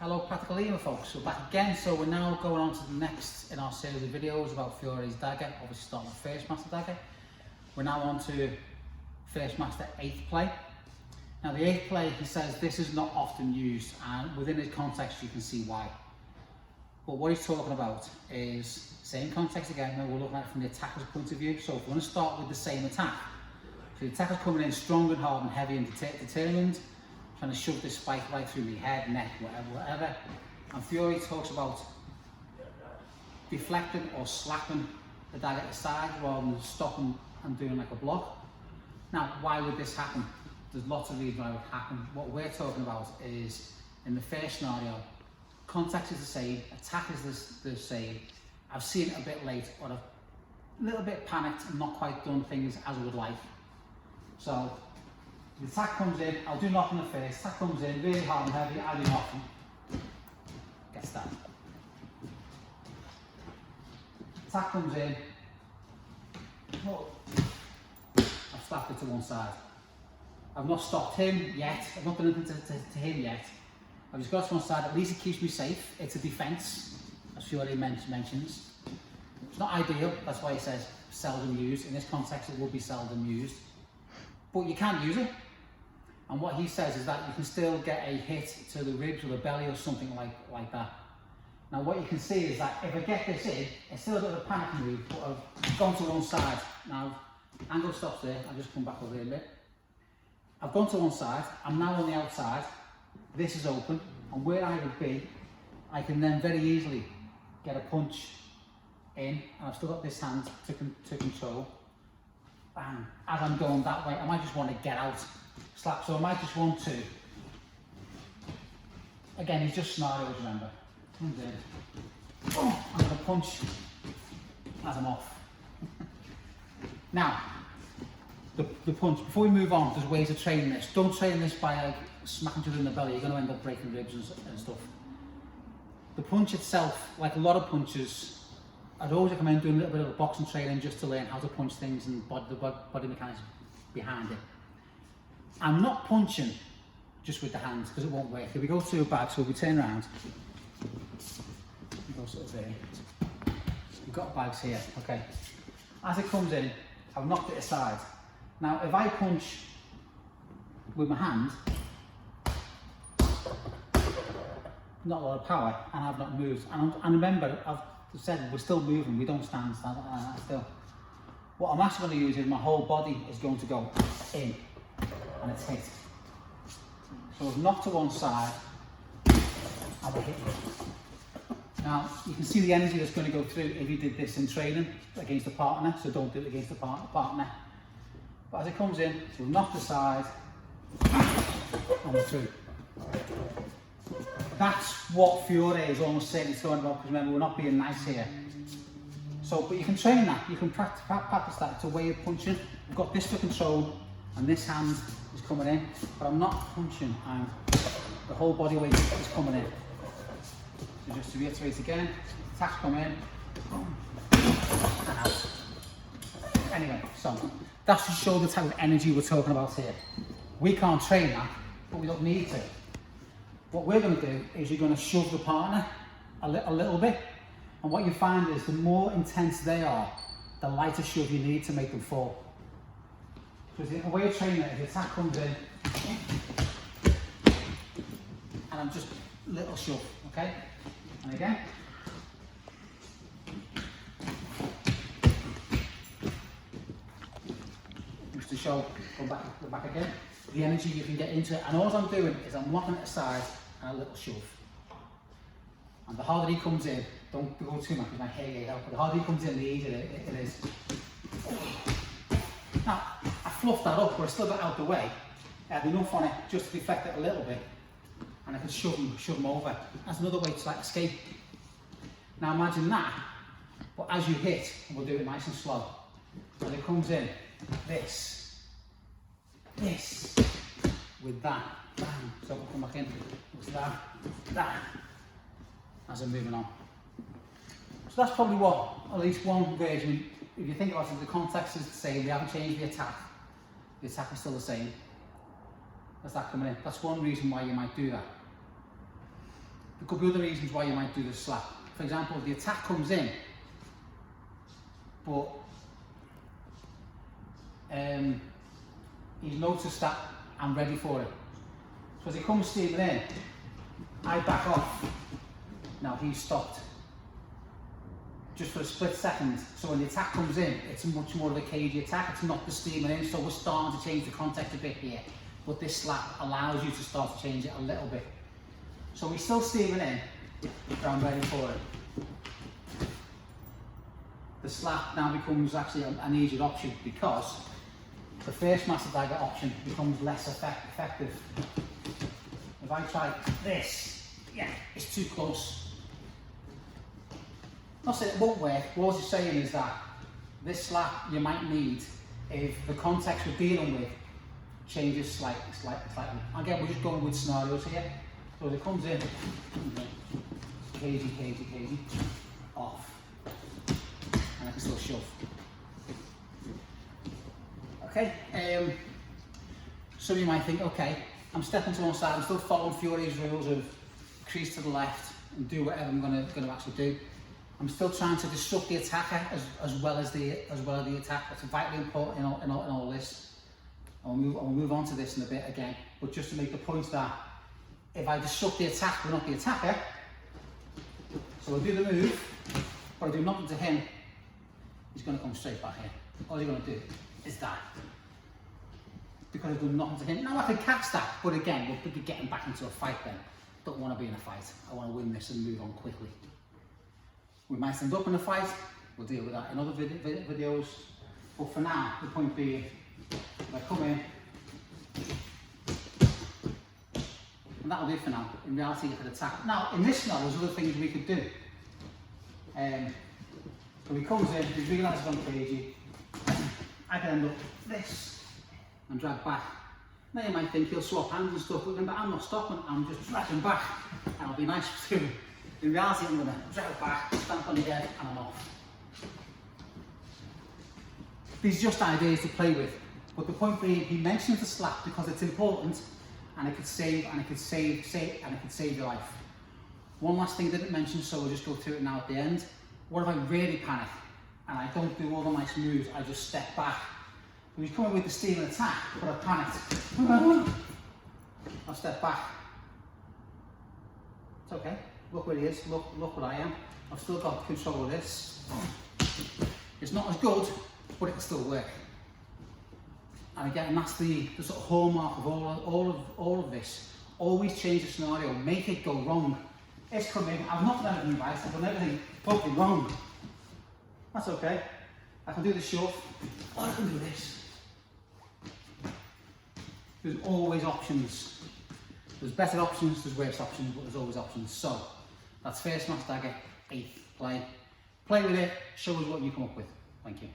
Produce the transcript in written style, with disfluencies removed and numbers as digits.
Hello Practical HEMA folks, we're back again. So we're now going on to the next in our series of videos about Fiore's Dagger, obviously starting with First Master Dagger. We're now on to First Master 8th play. Now the 8th play, he says this is not often used, and within his context you can see why. But what he's talking about is, same context again, we're looking at it from the attacker's point of view. So if we want to start with the same attack, so the attacker's coming in strong and hard and heavy and determined, trying to shove this spike right through my head, neck, whatever. And Fiore talks about deflecting or slapping the dagger aside rather than stopping and doing like a block. Now, why would this happen? There's lots of reasons why it would happen. What we're talking about is, in the first scenario, context is the same, attack is the same. I've seen it a bit late, or a little bit panicked and not quite done things as I would like. So, the attack comes in, I'll do nothing at first, attack comes in, really hard and heavy, I do nothing. Gets that. Attack comes in, oh, I've slapped it to one side. I've not stopped him yet, I've not done anything to him yet. I've just got to one side, at least it keeps me safe. It's a defence, as Fiore mentions. It's not ideal, that's why he says seldom used. In this context it will be seldom used. But you can use it. And what he says is that you can still get a hit to the ribs or the belly or something like that. Now what you can see is that if I get this in, it's still a bit of a panic move, but I've gone to one side. Now, angle stops there, I'll just come back over here a bit. I've gone to one side, I'm now on the outside, this is open, and where I would be, I can then very easily get a punch in, and I've still got this hand to control. Bang, as I'm going that way, I might just want to get out. Slap, so I might just want to, again, it's just scenarios, remember. Comes in, oh, I'm going to punch as I'm off. Now, the punch, before we move on, there's ways of training this. Don't train this by like smacking you in the belly, you're going to end up breaking ribs and stuff. The punch itself, like a lot of punches, I'd always recommend doing a little bit of boxing training just to learn how to punch things and the body mechanics behind it. I'm not punching just with the hands because it won't work. If we go to a bag, so if we turn around, we go sort of there. We've got bags here, okay. As it comes in, I've knocked it aside. Now, if I punch with my hand, not a lot of power, and I've not moved. And remember, I've said we're still moving, we don't stand still. What I'm actually going to use is my whole body is going to go in, and it's hit. So I've knocked to one side, and I hit you. Now, you can see the energy that's going to go through if you did this in training against a partner, so don't do it against a partner. But as it comes in, so we've knocked aside, and we're through. That's what Fiore is almost saying it's talking about, because remember, we're not being nice here. So, but you can train that, you can practice that. It's a way of punching. I've got this for control, and this hand is coming in, but I'm not punching, and the whole body weight is coming in. So just to reiterate again, attacks come in, boom, and out. Anyway, so that's to show the type of energy we're talking about here. We can't train that, but we don't need to. What we're going to do is you're going to shove the partner a little bit, and what you find is the more intense they are, the lighter shove you need to make them fall. So the way of training it is the attack comes in, and I'm just a little shove, okay? And again. Just to show, go back again, the energy you can get into it. And all I'm doing is I'm knocking it aside and a little shove. And the harder he comes in, don't go too much because my hair gets out, but the harder he comes in, the easier it is. Now, I fluffed that up, but I still got out the way. I had enough on it just to deflect it a little bit, and I could shove them over. That's another way to like escape. Now imagine that, but as you hit, and we'll do it nice and slow, as it comes in, this, with that, bam, so we'll come back in, it's that, as I'm moving on. So that's probably what, at least one version, if you think about it, the context is the same, we haven't changed the attack is still the same. That's that coming in. That's one reason why you might do that. there could be other reasons why you might do the slap. For example, if the attack comes in, but he's noticed that I'm ready for it. So as he comes steaming in, I back off. Now he's stopped. Just for a split second. So when the attack comes in, it's much more of a cagey attack. It's not the steaming in, so we're starting to change the context a bit here. But this slap allows you to start to change it a little bit. So we're still steaming in, but I'm ready for it. The slap now becomes actually an easier option because the first master dagger option becomes less effective. If I try this, yeah, it's too close. Not saying it won't work, what I'm saying is that this slap you might need if the context we're dealing with changes slightly. Again, we're just going with scenarios here. So as it comes in, cagey, off. And I can still shove. Okay, so you might think, okay, I'm stepping to one side, I'm still following Fiore's rules of crease to the left and do whatever I'm going to actually do. I'm still trying to disrupt the attacker as well as the attack. That's vitally important in all this. I'll move on to this in a bit again, but just to make the point that if I disrupt the attack, but not the attacker, so I'll do the move, but I do nothing to him, he's going to come straight back here. All he's going to do is die. Because I've done nothing to him. Now I can catch that, but again, we'll be getting back into a fight then. Don't want to be in a fight. I want to win this and move on quickly. We might end up in a fight, we'll deal with that in other videos. But for now, the point being, if I come in, and that'll do for now. In reality, you could attack. Now, in this scenario, there's other things we could do. So he comes in, he realises I'm cagey. I can end up this and drag back. Now you might think he'll swap hands and stuff, but I'm not stopping, I'm just dragging back. And it'll be nice too. In reality, I'm going to drag back, stamp on the head, and I'm off. These are just ideas to play with, but the point being, he mentions the slap because it's important, and it could save your life. One last thing I didn't mention, so we'll just go through it now at the end. What if I really panic and I don't do all the nice moves? I just step back. If he's coming with the steal and attack, but I panicked. I'll step back. It's okay. Look where he is, look what I am. I've still got control of this. It's not as good, but it can still work. And again, that's the sort of hallmark of all of this. Always change the scenario, make it go wrong. It's coming, I've not done anything right, I've done everything totally wrong. That's okay. I can do the shove, or I can do this. There's always options. There's better options, there's worse options, but there's always options. So, that's first master dagger, 8th play. Play with it, show us what you come up with. Thank you.